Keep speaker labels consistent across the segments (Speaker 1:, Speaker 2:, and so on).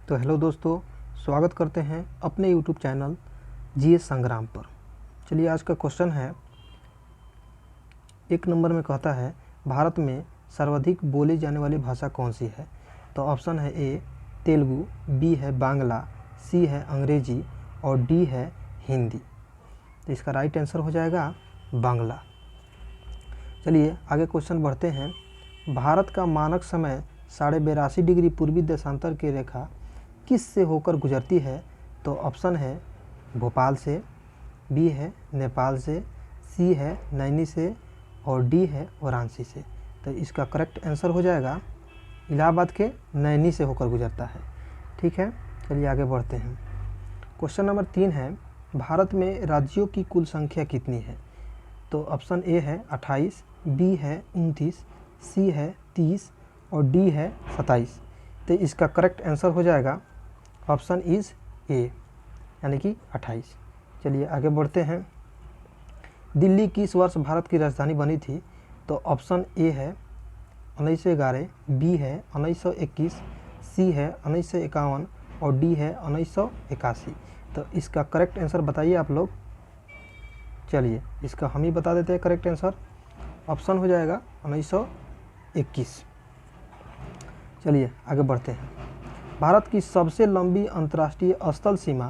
Speaker 1: तो हेलो दोस्तों, स्वागत करते हैं अपने यूट्यूब चैनल जीएस संग्राम पर। चलिए आज का क्वेश्चन है, एक नंबर में कहता है भारत में सर्वाधिक बोली जाने वाली भाषा कौन सी है। तो ऑप्शन है ए तेलुगु, बी है बांग्ला, सी है अंग्रेजी और डी है हिंदी। तो इसका राइट आंसर हो जाएगा बांग्ला। चलिए आगे क्वेश्चन बढ़ते हैं। भारत का मानक समय 82.5 डिग्री पूर्वी देशांतर की रेखा किस से होकर गुजरती है। तो ऑप्शन है भोपाल से, बी है नेपाल से, सी है नैनी से और डी है वाराणसी से। तो इसका करेक्ट आंसर हो जाएगा इलाहाबाद के नैनी से होकर गुजरता है। ठीक है, चलिए आगे बढ़ते हैं। क्वेश्चन नंबर 3 है, भारत में राज्यों की कुल संख्या कितनी है। तो ऑप्शन ए है 28, बी है 29, सी है 30 और डी है 27। तो इसका करेक्ट आंसर हो जाएगा ऑप्शन इज ए यानी कि 28। चलिए आगे बढ़ते हैं। दिल्ली किस वर्ष भारत की राजधानी बनी थी। तो ऑप्शन ए है 1911, बी है 1921, सी है 1951 और डी है 1981। तो इसका करेक्ट आंसर बताइए आप लोग। चलिए इसका हम ही बता देते हैं करेक्ट आंसर। ऑप्शन हो जाएगा 1921। चलिए आगे बढ़ते हैं। भारत की सबसे लंबी अंतर्राष्ट्रीय स्थल सीमा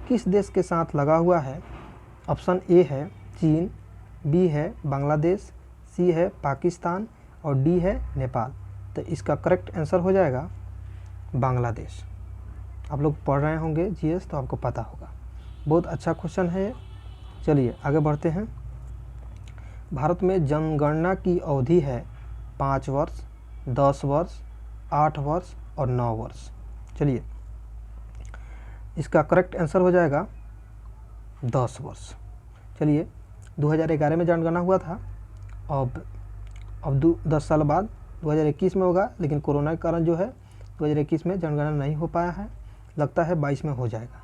Speaker 1: किस देश के साथ लगा हुआ है। ऑप्शन ए है चीन, बी है बांग्लादेश, सी है पाकिस्तान और डी है नेपाल। तो इसका करेक्ट आंसर हो जाएगा बांग्लादेश। आप लोग पढ़ रहे होंगे जीएस तो आपको पता होगा, बहुत अच्छा क्वेश्चन है ये। चलिए आगे बढ़ते हैं। भारत में जनगणना की अवधि है 5 वर्ष, 10 वर्ष, 8 वर्ष और 9 वर्ष। चलिए इसका करेक्ट आंसर हो जाएगा 10 वर्ष। चलिए 2011 में जनगणना हुआ था, अब 10 साल बाद 2021 में होगा, लेकिन कोरोना के कारण जो है 2021 में जनगणना नहीं हो पाया है, लगता है 22 में हो जाएगा।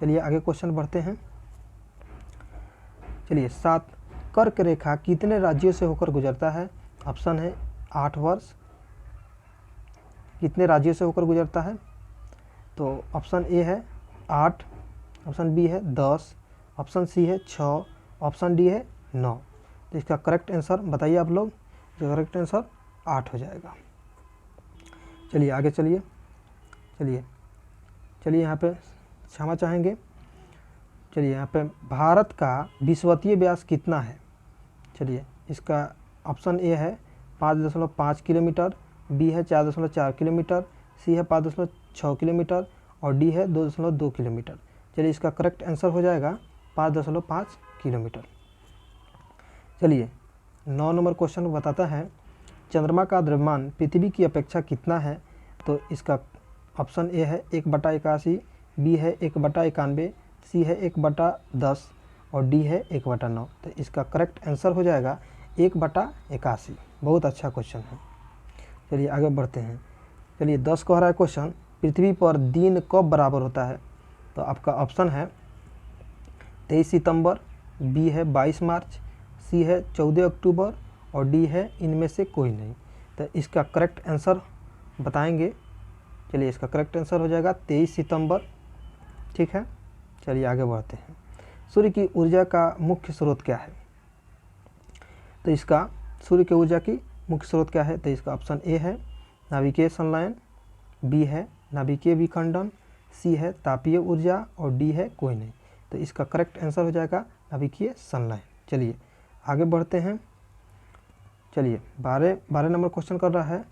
Speaker 1: चलिए आगे क्वेश्चन बढ़ते हैं। चलिए 7 कर्क रेखा कितने राज्यों से होकर गुजरता है। ऑप्शन है 8 वर्ष, कितने राज्यों से होकर गुजरता है। तो ऑप्शन ए है 8, ऑप्शन बी है 10, ऑप्शन सी है 6, ऑप्शन डी है 9। तो इसका करेक्ट आंसर बताइए आप लोग। जो करेक्ट आंसर 8 हो जाएगा। चलिए आगे चलिए यहाँ पे क्षमा चाहेंगे। चलिए यहाँ पे भारत का विषुवतीय व्यास कितना है। चलिए इसका ऑप्शन ए है 5.5 किलोमीटर, बी है 4.4 किलोमीटर, सी है 5.6 किलोमीटर और डी है 2.2 किलोमीटर। चलिए इसका करेक्ट आंसर हो जाएगा 5.5 किलोमीटर। चलिए 9 नंबर क्वेश्चन बताता है, चंद्रमा का द्रव्यमान पृथ्वी की अपेक्षा कितना है। तो इसका ऑप्शन ए है 1/81, बी है 1/91, सी है 1/10 और डी है 1/9। तो इसका करेक्ट आंसर हो जाएगा 1/81। बहुत अच्छा क्वेश्चन है। चलिए आगे बढ़ते हैं। चलिए 10 को हरा क्वेश्चन, पृथ्वी पर दिन कब बराबर होता है। तो आपका ऑप्शन है 23 सितंबर, बी है 22 मार्च, सी है 14 अक्टूबर और डी है इनमें से कोई नहीं। तो इसका करेक्ट आंसर बताएंगे। चलिए इसका करेक्ट आंसर हो जाएगा 23 सितंबर। ठीक है, चलिए आगे बढ़ते हैं। सूर्य की ऊर्जा का मुख्य स्रोत क्या है। तो इसका सूर्य की ऊर्जा की मुख्य स्रोत क्या है। तो इसका ऑप्शन ए है नाभिकीय संलयन, बी है नाभिकीय विखंडन, सी है तापीय ऊर्जा और डी है कोई नहीं। तो इसका करेक्ट आंसर हो जाएगा नाभिकीय संलयन। चलिए आगे बढ़ते हैं। चलिए 12 नंबर क्वेश्चन कर रहा है,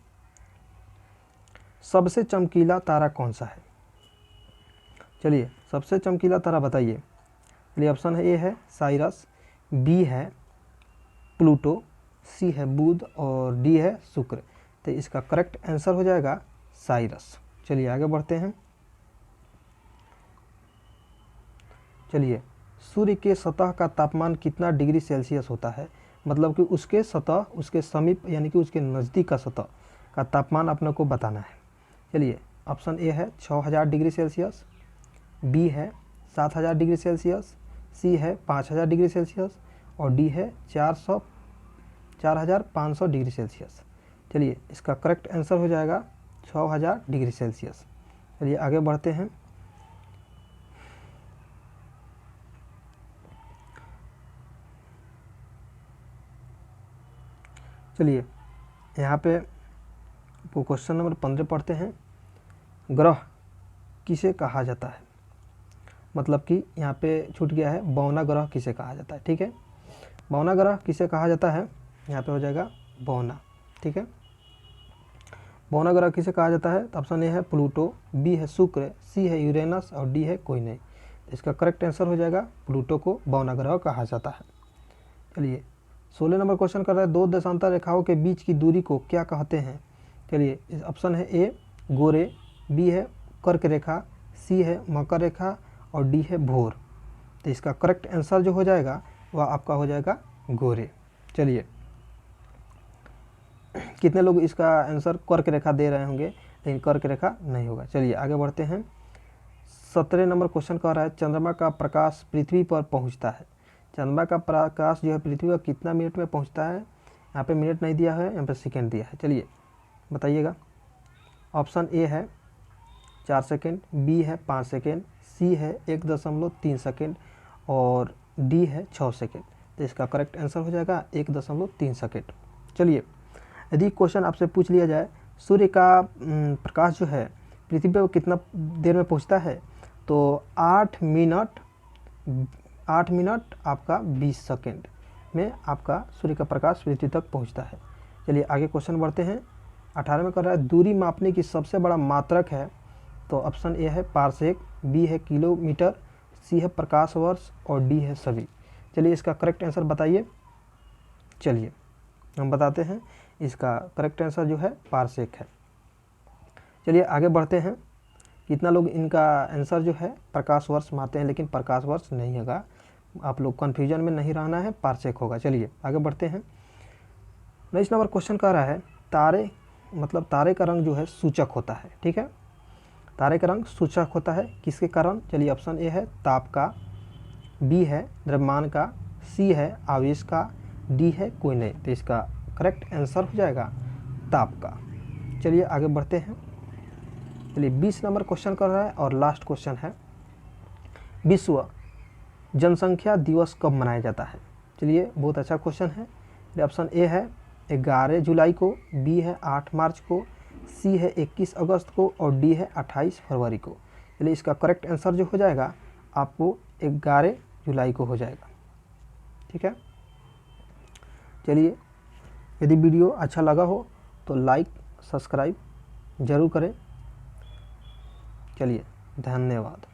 Speaker 1: सबसे चमकीला तारा कौन सा है। चलिए सबसे चमकीला तारा बताइए। चलिए ऑप्शन है ए है साइरस, बी है प्लूटो, सी है बुध और डी है शुक्र। तो इसका करेक्ट आंसर हो जाएगा साइरस। चलिए आगे बढ़ते हैं। चलिए सूर्य के सतह का तापमान कितना डिग्री सेल्सियस होता है। मतलब कि उसके सतह, उसके समीप यानी कि उसके नज़दीक का सतह का तापमान अपने को बताना है। चलिए ऑप्शन ए है 6000 डिग्री सेल्सियस, बी है 7000 डिग्री सेल्सियस, सी है 5000 डिग्री सेल्सियस और डी है 4500 डिग्री सेल्सियस। चलिए इसका करेक्ट आंसर हो जाएगा 6000 डिग्री सेल्सियस। चलिए आगे बढ़ते हैं। चलिए यहाँ पे क्वेश्चन नंबर 15 पढ़ते हैं। ग्रह किसे कहा जाता है? मतलब कि यहाँ पे छूट गया है, बौना ग्रह किसे कहा जाता है। ठीक है, बौना ग्रह किसे कहा जाता है, यहाँ पे हो जाएगा बौना। ठीक है, बौना ग्रह किसे कहा जाता है? तो ऑप्शन ए है प्लूटो, बी है शुक्र, सी है यूरेनस और डी है कोई नहीं। इसका करेक्ट आंसर हो जाएगा प्लूटो को बौना ग्रह कहा जाता है। चलिए 16 नंबर क्वेश्चन कर रहा है, दो देशांतर रेखाओं के बीच की दूरी को क्या कहते हैं? चलिए ऑप्शन है ए गोरे, बी है कर्क रेखा, सी है मकर रेखा और डी है भोर। तो इसका करेक्ट आंसर जो हो जाएगा वह आपका हो जाएगा गोरे। चलिए कितने लोग इसका आंसर कर्क रेखा दे रहे होंगे, लेकिन कर्क रेखा नहीं होगा। चलिए आगे बढ़ते हैं। 17 नंबर क्वेश्चन कह रहा है, चंद्रमा का प्रकाश पृथ्वी पर पहुंचता है। चंद्रमा का प्रकाश जो है पृथ्वी पर कितना मिनट में पहुंचता है? यहाँ पे मिनट नहीं दिया है, यहाँ पे सेकेंड दिया है। चलिए बताइएगा। ऑप्शन ए है 4 सेकेंड, बी है 5 सेकेंड, सी है 1.3 सेकेंड और डी है 6 सेकेंड। तो इसका करेक्ट आंसर हो जाएगा 1.3 सेकेंड। चलिए यदि क्वेश्चन आपसे पूछ लिया जाए सूर्य का प्रकाश जो है पृथ्वी पर कितना देर में पहुंचता है, तो 8 मिनट आपका 20 सेकेंड में आपका सूर्य का प्रकाश पृथ्वी तक पहुंचता है। चलिए आगे क्वेश्चन बढ़ते हैं। 18 में कर रहा है, दूरी मापने की सबसे बड़ा मात्रक है। तो ऑप्शन ए है पारसेक, बी है किलोमीटर, सी है प्रकाश वर्ष और डी है सभी। चलिए इसका करेक्ट आंसर बताइए। चलिए हम बताते हैं, इसका करेक्ट आंसर जो है पारसेक है। चलिए आगे बढ़ते हैं। कितना लोग इनका आंसर जो है प्रकाश वर्ष मानते हैं, लेकिन प्रकाश वर्ष नहीं होगा, आप लोग कन्फ्यूजन में नहीं रहना है, पारसेक होगा। चलिए आगे बढ़ते हैं। 19 नंबर क्वेश्चन कह रहा है, तारे मतलब तारे का रंग जो है सूचक होता है। ठीक है, तारे का रंग सूचक होता है किसके कारण? चलिए ऑप्शन ए है ताप का, बी है द्रव्यमान का, सी है आवेश का, डी है कोई नहीं। तो इसका करेक्ट आंसर हो जाएगा ताप का। चलिए आगे बढ़ते हैं। चलिए 20 नंबर क्वेश्चन कर रहा है और लास्ट क्वेश्चन है, विश्व जनसंख्या दिवस कब मनाया जाता है? चलिए बहुत अच्छा क्वेश्चन है। ऑप्शन ए है 11 जुलाई को, बी है 8 मार्च को, सी है 21 अगस्त को और डी है 28 फरवरी को। चलिए इसका करेक्ट आंसर जो हो जाएगा आपको 11 जुलाई को हो जाएगा। ठीक है, चलिए यदि वीडियो अच्छा लगा हो तो लाइक सब्सक्राइब ज़रूर करें। चलिए धन्यवाद।